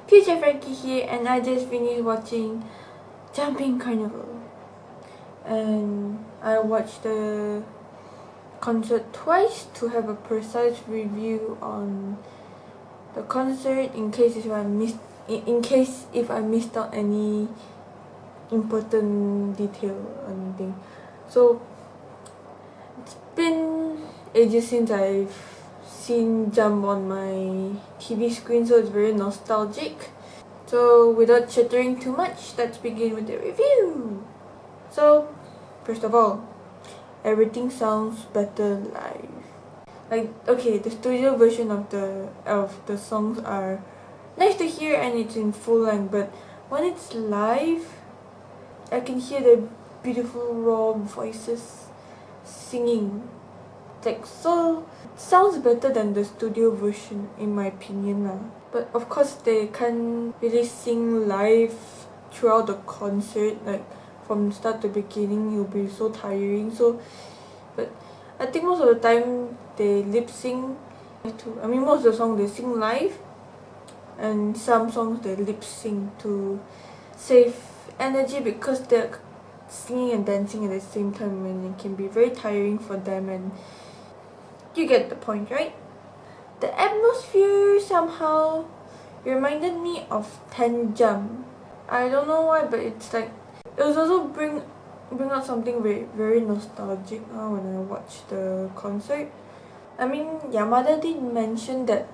Future Frankie here, and I just finished watching Jumping Carnival. And I watched the concert twice to have a precise review on the concert in case if I missed out any important detail or anything. So it's been ages since I've seen Jump on my TV screen, so it's very nostalgic. So without chattering too much, let's begin with the review. So first of all, everything sounds better live. Okay, the studio version of the songs are nice to hear and it's in full length, but when it's live, I can hear the beautiful raw voices singing. So it sounds better than the studio version in my opinion lah. But of course they can't really sing live throughout the concert, like from start to beginning. It'll be so tiring. But I think most of the time they lip sync to, most of the songs they sing live, and some songs they lip sync to save energy because they're singing and dancing at the same time, and it can be very tiring for them, and you get the point, right? The atmosphere somehow reminded me of 10 Jump. I don't know why, but it's like it was also bring out something very, very nostalgic when I watched the concert. Yamada did mention that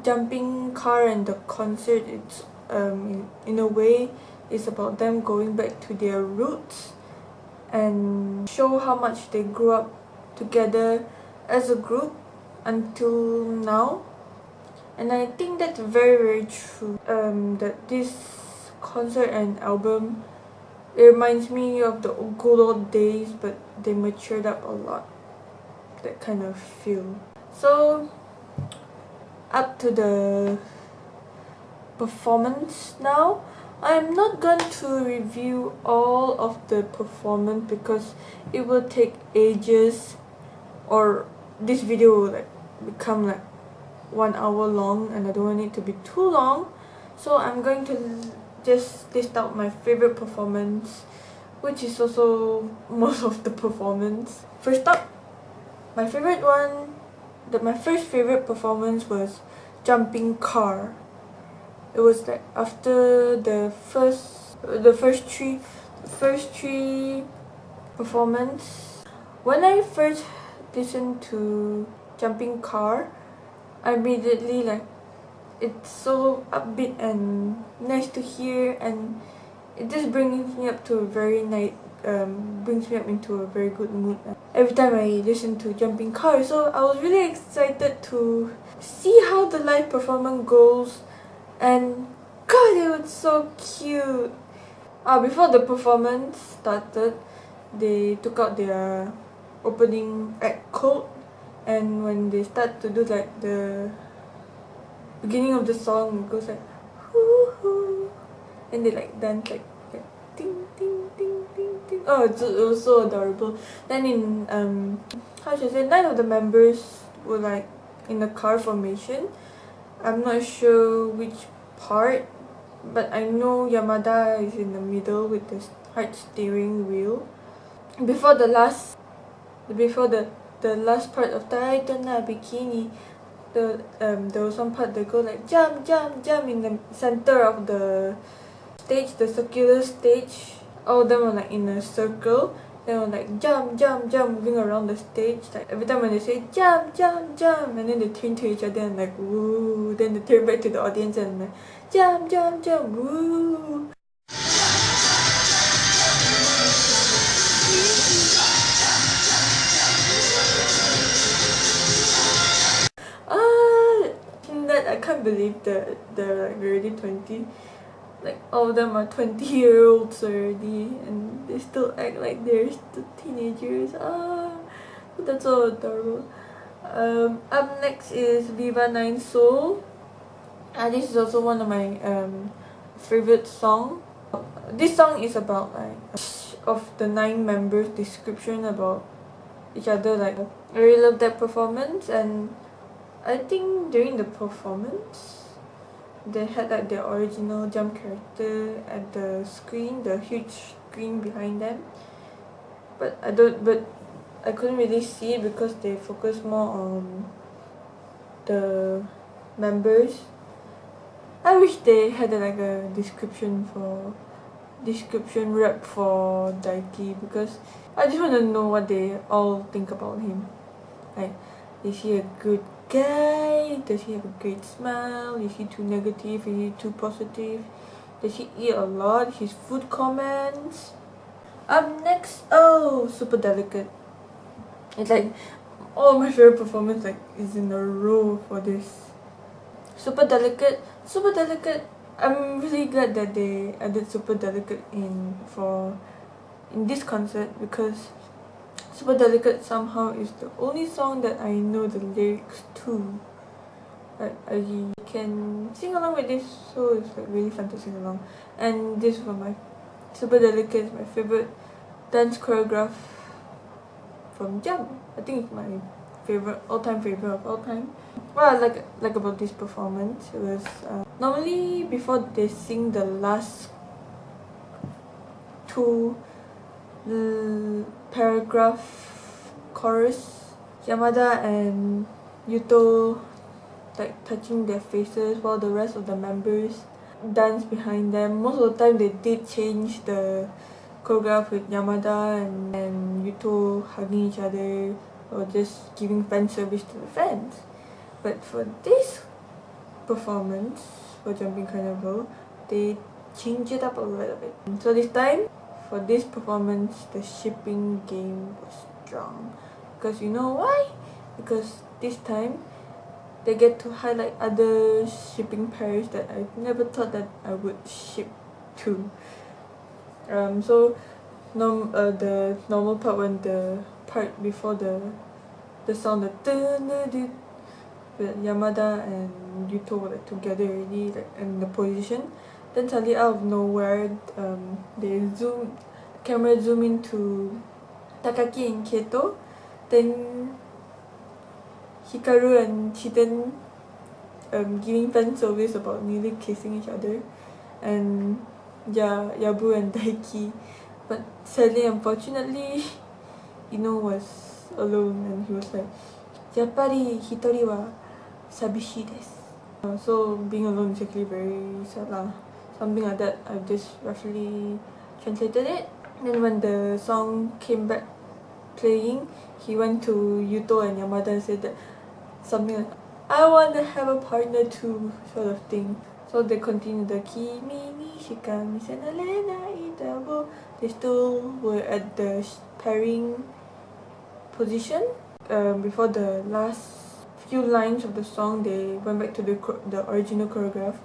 Jumping Car and the concert, it's in a way it's about them going back to their roots and show how much they grew up together as a group until now. And I think that's very, very true. That this concert and album, it reminds me of the good old days, but they matured up a lot. That kind of feel. So up to the performance now. I'm not going to review all of the performance because it will take ages, or this video will become 1 hour long, and I don't want it to be too long. So I'm going to just list out my favorite performance, which is also most of the performance. First up, my first favorite performance was Jumping Car. It was after the first three performance. When I first listened to Jumping Car, I immediately it's so upbeat and nice to hear, and it just brings me up into a very good mood every time I listen to Jumping Car. So I was really excited to see how the live performance goes, and God, it was so cute. Before the performance started, they took out their opening act code, and when they start to do the beginning of the song, it goes hoo hoo, and they dance ding ding ding ding ding. It was so adorable. Then in 9 of the members were in the car formation. I'm not sure which part, but I know Yamada is in the middle with the hard steering wheel. Before the last part of Taitana Bikini, there was one part that go jump jump jump in the center of the stage, the circular stage. All of them were in a circle. They were jump jump jump, moving around the stage. Every time when they say jump jump jump, and then they turn to each other and woo. Then they turn back to the audience and jump jump jump, woo. I can't believe that they're already 20. All of them are 20-year-olds already, and they still act like they're still teenagers. That's so adorable. Up next is Viva 9 Soul. This is also one of my favorite songs. This song is about of the 9 members' description about each other. I really love that performance, and I think during the performance, they had like their original Jump character at the screen, the huge screen behind them. But I couldn't really see it because they focus more on the members. I wish they had like a description rep for Daiki, because I just want to know what they all think about him. Like, is he a good guy? Does he have a great smile? Is he too negative? Is he too positive? Does he eat a lot? His food comments. Up next, oh, Super Delicate. It's like all my favorite performance is in a row for this. Super Delicate. I'm really glad that they added Super Delicate in this concert, because Super Delicate somehow is the only song that I know the lyrics to. I can sing along with this, so it's like really fun to sing along. And this was my Super Delicate is my favorite dance choreograph from Jump. I think it's my all-time favorite of all time. What I like about this performance was normally before they sing the last two paragraph chorus, Yamada and Yuto like touching their faces while the rest of the members dance behind them. Most of the time they did change the choreograph with Yamada and Yuto hugging each other or just giving fan service to the fans. But for this performance for Jumping Carnival, they changed it up a little bit. So this time, for this performance, the shipping game was strong. Because you know why? Because this time, they get to highlight other shipping pairs that I never thought that I would ship to. So the normal part, when the part before the sound, the Yamada and Yuto were like together already, like in the position. Then suddenly out of nowhere, camera zoom into Takaki and Keto. Then Hikaru and Chiten giving fan service about nearly kissing each other, and Yabu and Daiki. But sadly, unfortunately, Ino was alone, and he was like, "Yappari hitori wa sabishii desu." So being alone is actually very sad lah. Something like that. I've just roughly translated it. Then when the song came back playing, he went to Yuto and Yamada and said that something like, "I want to have a partner too," sort of thing. So they continued the Kimi ni shika misenarei dabo. They still were at the pairing position. Before the last few lines of the song, they went back to the original choreograph,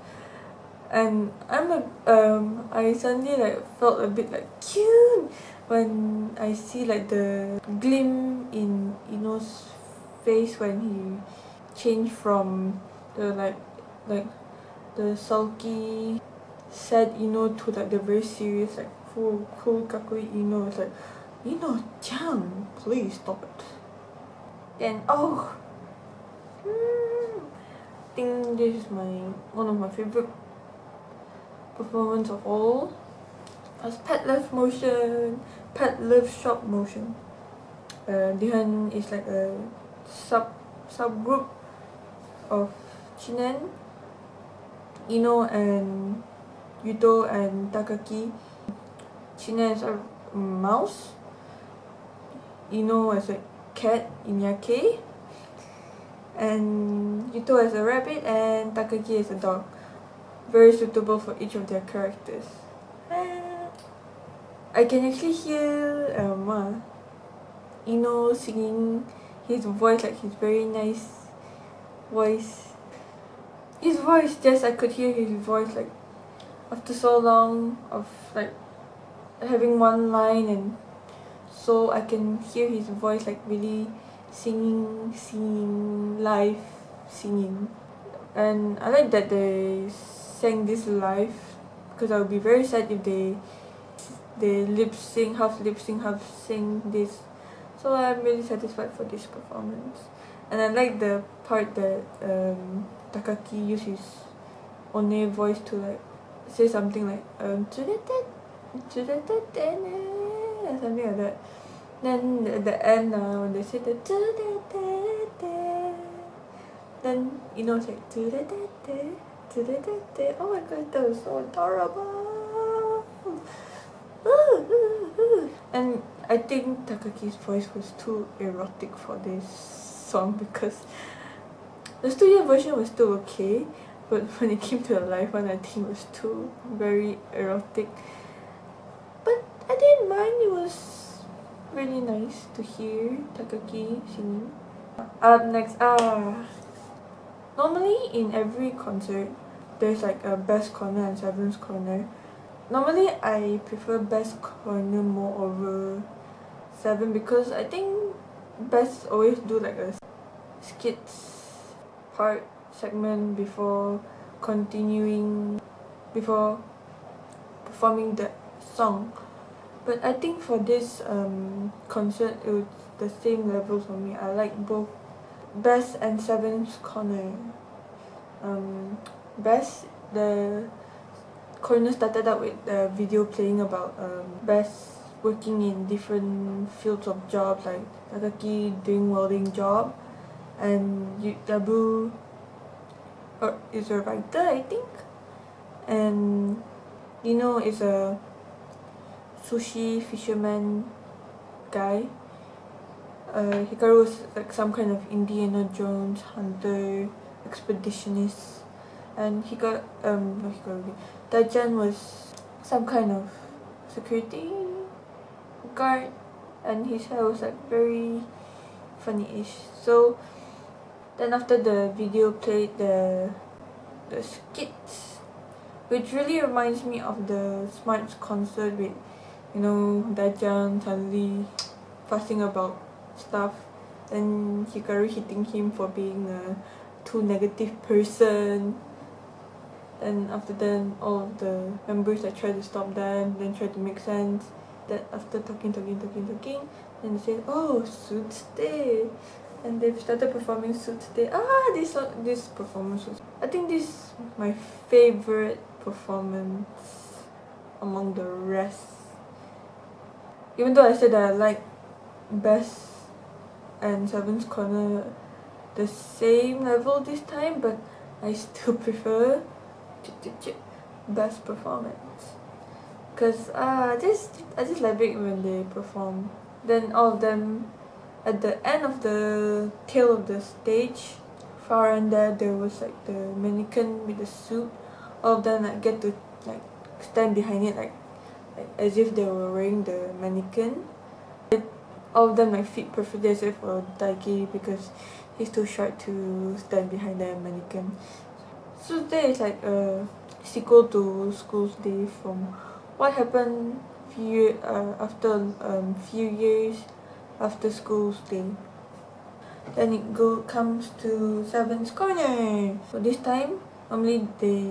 and I suddenly felt a bit cute when I see the gleam in Ino's face when he changed from the the sulky, sad Ino to the very serious, full cool kakui Ino. It's like, Ino-chan, please stop it. And I think this is one of my favorite performance of all. As Pet Love Shop Motion. Dihan is like a subgroup of Chinen, Ino and Yuto and Takaki. Chinen is a mouse, Ino as a cat, Inyake, and Yuto as a rabbit, and Takaki as a dog. Very suitable for each of their characters. I can actually hear Ino singing his voice, his very nice voice. His voice, just I could hear his voice after so long of having one line, and so I can hear his voice really singing, live singing. And I like that they sang this live, because I would be very sad if they half lip sync, half sing this. So I'm really satisfied for this performance. And I like the part that Takaki used his one voice to like say something like or something like that. Then at the end when they say the then you know it's like oh my god, that was so adorable. And I think Takaki's voice was too erotic for this song because the studio version was still okay, but when it came to the live one, I think it was too very erotic. But I didn't mind, it was really nice to hear Takaki singing. Up next, normally in every concert, there's like a best corner and seventh corner. Normally I prefer best corner more over 7 because I think best always do like a skits part segment before performing the song. But I think for this concert it was the same level for me. I like both best and 7th corner. Best, the corner started out with the video playing about best working in different fields of jobs, like Takaki doing welding job, and Yabu is a writer, I think, and Nino is a sushi fisherman guy. Hikaru was like some kind of Indiana Jones hunter expeditionist, and Dajan was some kind of security guard, and his hair was like very funny-ish. So then after the video played the skits, which really reminds me of the Smarts concert with, you know, Dajan suddenly fussing about stuff and Hikaru hitting him for being a too negative person. And after that, all of the members like try to stop them, then try to make sense. That after talking, then they said, "Oh, Suits Day," and they've started performing Suits Day. This performance was, I think this is my favorite performance among the rest. Even though I said that I like best and 7th corner the same level this time, but I still prefer best performance, because I just love it when they perform. Then all of them at the end of the tail of the stage, far and there was like the mannequin with the suit. All of them like get to like stand behind it like as if they were wearing the mannequin. All of them like fit perfectly except for Daiki because he's too short to stand behind the mannequin. So there is like a sequel to School's Day from what happened after few years after School's Day. Then it comes to 7's corner. So this time, normally they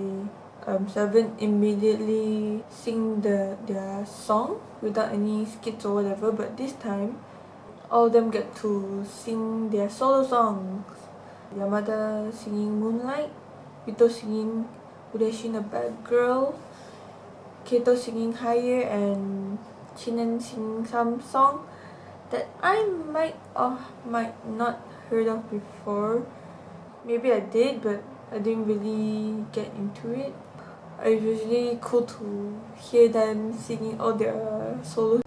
7 immediately sing their song without any skits or whatever, but this time all of them get to sing their solo songs. Yamada singing Moonlight, Ito singing Udashin a Bad Girl, Keito singing Higher, and Chinen singing some song that I might or might not heard of before. Maybe I did, but I didn't really get into it. It's usually cool to hear them singing all their solos.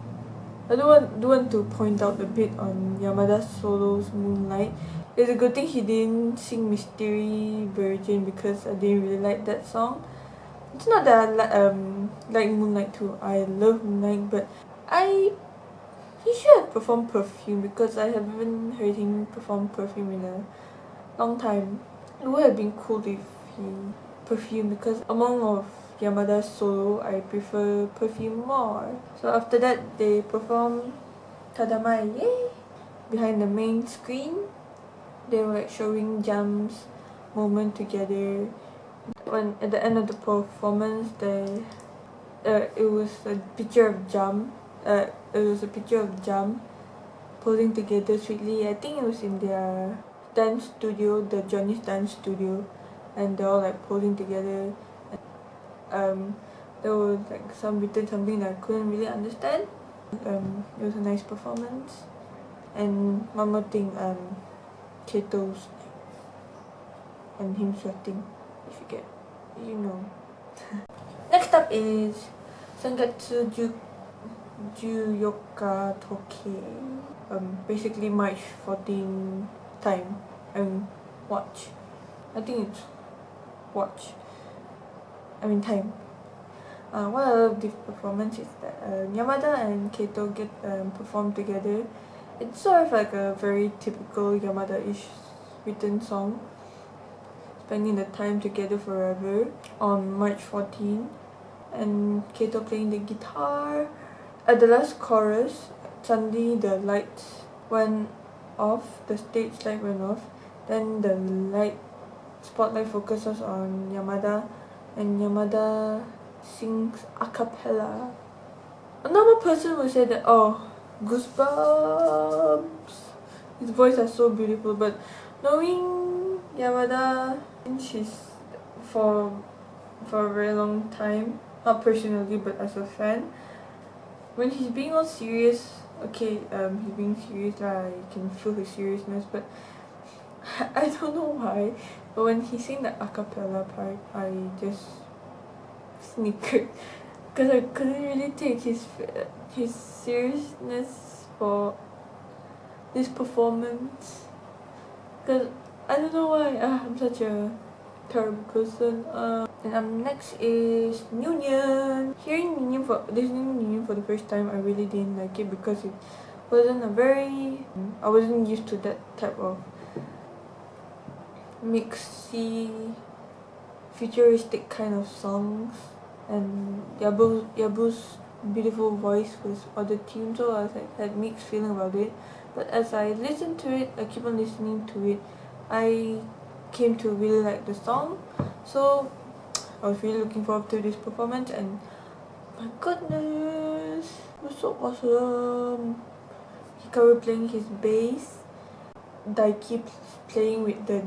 I do want to point out a bit on Yamada's solos Moonlight. It's a good thing he didn't sing Mystery Virgin because I didn't really like that song. It's not that I like Moonlight too. I love Moonlight, but he should have performed Perfume because I haven't heard him perform Perfume in a long time. It would have been cool if he Perfume because among of Yamada's solo, I prefer Perfume more. So after that, they perform Tadamae Yay behind the main screen. They were like showing Jam's moment together. When at the end of the performance, it was a picture of Jam. It was a picture of Jam posing together sweetly. I think it was in their dance studio, the Johnny's dance studio, and they're all like posing together. there was like something that I couldn't really understand. It was a nice performance. And one more thing, Kato's and him sweating, if you get, you know. Next up is Sangatsu Juyoka Toke. Basically March 14 time and watch. I think it's watch. I mean time. What I love this performance is that Yamada and Kato get perform together. It's sort of like a very typical Yamada-ish written song, spending the time together forever on March 14, and Kato playing the guitar. At the last chorus, suddenly the lights went off, the stage light went off, then the spotlight focuses on Yamada, and Yamada sings a cappella. A normal person would say that, oh, goosebumps, his voice is so beautiful, but knowing Yamada, she's for a very long time, not personally but as a fan, when he's being all serious, okay, he's being serious, you can feel his seriousness, but I don't know why, but when he sang the a cappella part, I just snickered because I couldn't really take his seriousness for this performance, because I don't know why. I'm such a terrible person. And next is Union. Hearing listening Union for the first time, I really didn't like it because it wasn't I wasn't used to that type of mixy, futuristic kind of songs, and Yabu's beautiful voice was auto-tuned, so I was like, had mixed feeling about it. But as I listened to it, I keep on listening to it, I came to really like the song, so I was really looking forward to this performance, and my goodness, it was so awesome. Hikaru playing his bass, Daiki playing with the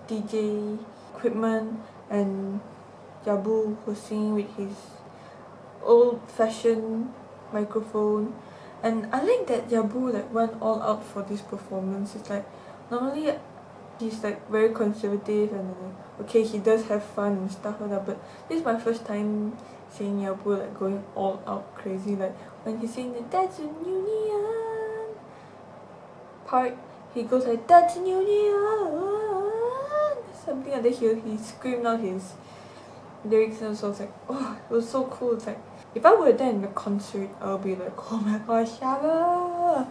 DJ equipment, and Yabu was singing with his old-fashioned microphone. And I like that Yabu went all out for this performance. It's like, normally he's very conservative and okay, he does have fun and stuff like that, but this is my first time seeing Yabu going all out crazy. When he sings the "That's a Union" part, he goes like "That's a Union," something like that. He screamed out his lyrics, and so I was like, oh, it was so cool. It's like, if I were there in the concert, I'll be like, oh my gosh, Yabu!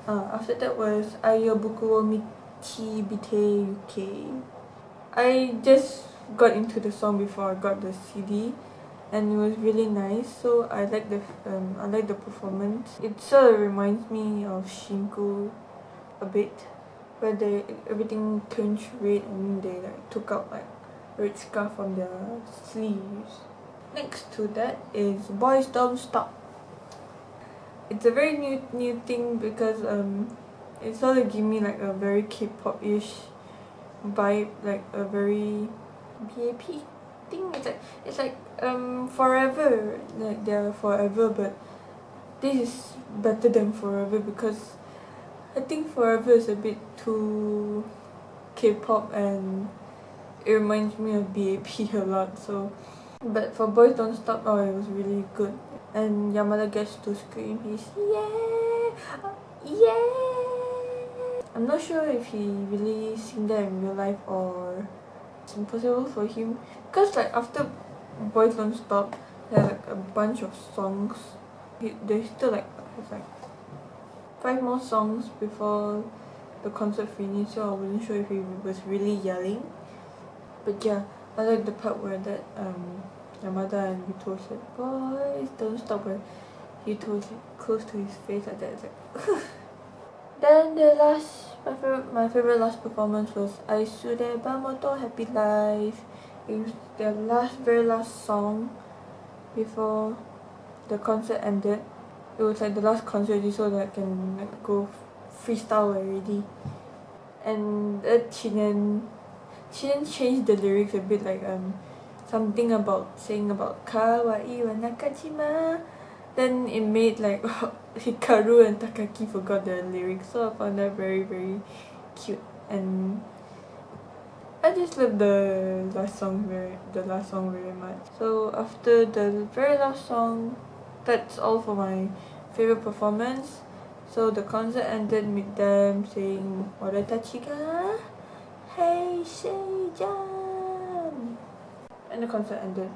After that was Ayobuku wo Michi Bite Yuke. I just got into the song before I got the CD, and it was really nice. So I like the performance. It sort of reminds me of Shinku a bit, where everything turned red and they took out red scarf on their sleeves. Next to that is Boys Don't Stop. It's a very new thing because it sort of gave me a very K-pop-ish vibe, a very BAP thing. It's like Forever, they're Forever, but this is better than Forever because I think Forever is a bit too K-pop and it reminds me of BAP a lot. So, but for Boys Don't Stop, oh, it was really good. And Yamada gets to scream his yeah, yeah. I'm not sure if he really sing that in real life or it's impossible for him, because after Boys Don't Stop, there's a bunch of songs. There's still there's 5 more songs before the concert finished, so I wasn't sure if he was really yelling. But yeah, I like the part where that Yamada and Yuto said, "Boys don't stop," where Yuto was close to his face like that. It's like then my favorite last performance was Aisure Bamoto Happy Life. It was their very last song before the concert ended. It was the last concert so that I can go freestyle already. And Chinen changed the lyrics a bit, something about saying about kawaii wa nakajima. Then it made like Hikaru and Takaki forgot the lyrics, so I found that very very cute, and I just love the last song very much. So after the very last song, that's all for my favorite performance. So the concert ended with them saying "Oretachi ga Heiseijan," and the concert ended.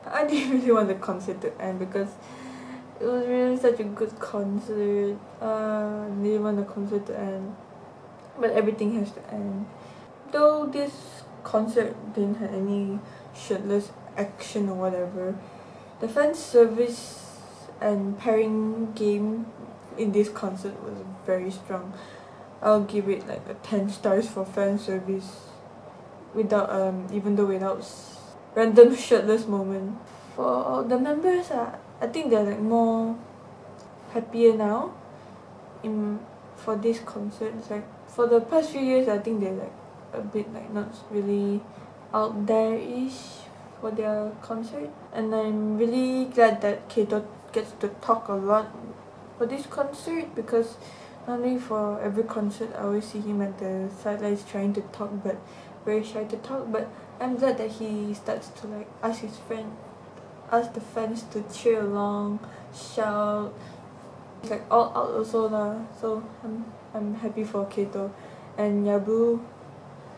I didn't really want the concert to end because it was really such a good concert. I didn't want the concert to end, but everything has to end. Though this concert didn't have any shirtless action or whatever, the fan service and pairing game in this concert was very strong. I'll give it like a 10 stars for fan service without random shirtless moment. For the members, I think they're like more happier now for this concert. It's like for the past few years, I think they're like a bit like not really out there-ish for their concert, and I'm really glad that Kato gets to talk a lot for this concert, because normally for every concert I always see him at the sidelines trying to talk but very shy to talk, but I'm glad that he starts to like ask the fans to cheer along, shout. It's like all out also lah. So I'm happy for Kato, and Yabu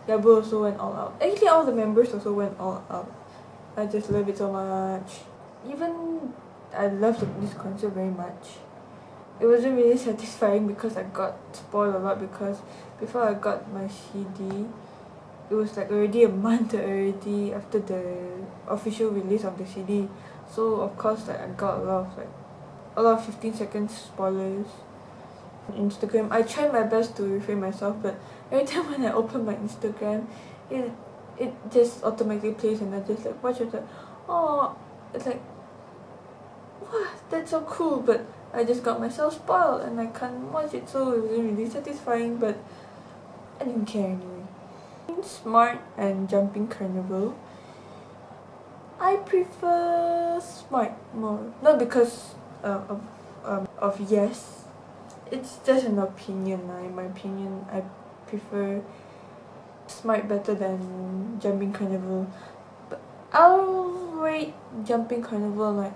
also went all out. Actually all the members also went all out. I just love it so much. Even I loved this concert very much. It wasn't really satisfying because I got spoiled a lot, because before I got my CD, it was like already a month already after the official release of the CD. So of course like I got a lot of 15 seconds spoilers on Instagram. I tried my best to refrain myself, but every time when I open my Instagram, it just automatically plays, and I just like watch it, like, oh, it's like, what, that's so cool, but I just got myself spoiled and I can't watch it, so it wasn't really satisfying, but I didn't care anyway. Smart and Jumping Carnival, I prefer Smart more, not because of yes, it's just an opinion. In my opinion, I prefer Smart better than Jumping Carnival, but I'll rate Jumping Carnival like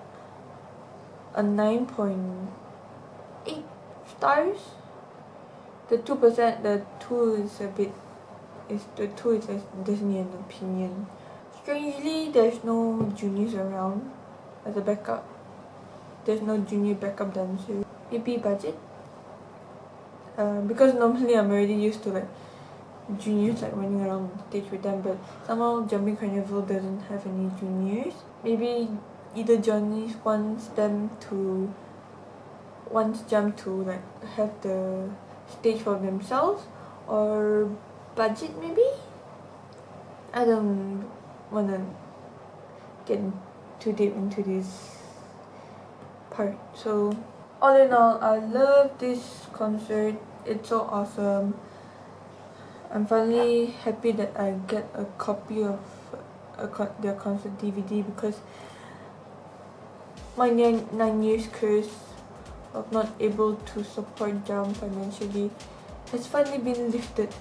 a 9.8 stars. The 2% the 2 is just me an opinion. Strangely, there's no juniors around as a backup. There's no junior backup dancer. Maybe budget. Because normally I'm already used to like juniors like running around the stage with them, but somehow Jumping Carnival doesn't have any juniors. Maybe either Johnny wants Jump to like have the stage for themselves, or budget maybe. I don't wanna get too deep into this part. So all in all, I love this concert. It's so awesome. I'm finally happy that I get a copy of their concert DVD, because my 9 years curse of not able to support Jump financially has finally been lifted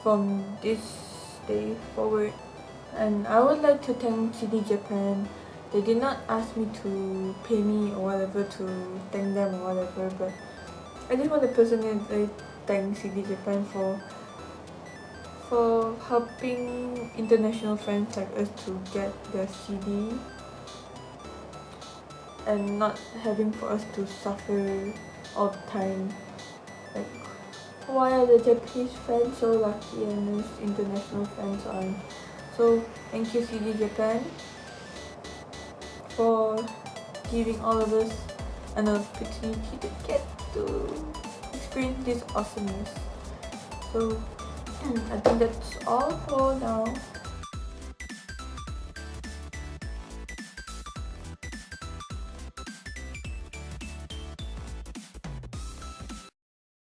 from this day forward. And I would like to thank CD Japan. They did not ask me to pay me or whatever to thank them or whatever, but I just want to personally thank CD Japan for helping international fans like us to get their CD, and not having for us to suffer all the time. Like, why are the Japanese fans so lucky and those international fans aren't? So thank you CD Japan for giving all of us an opportunity to get to experience this awesomeness. So I think that's all for now.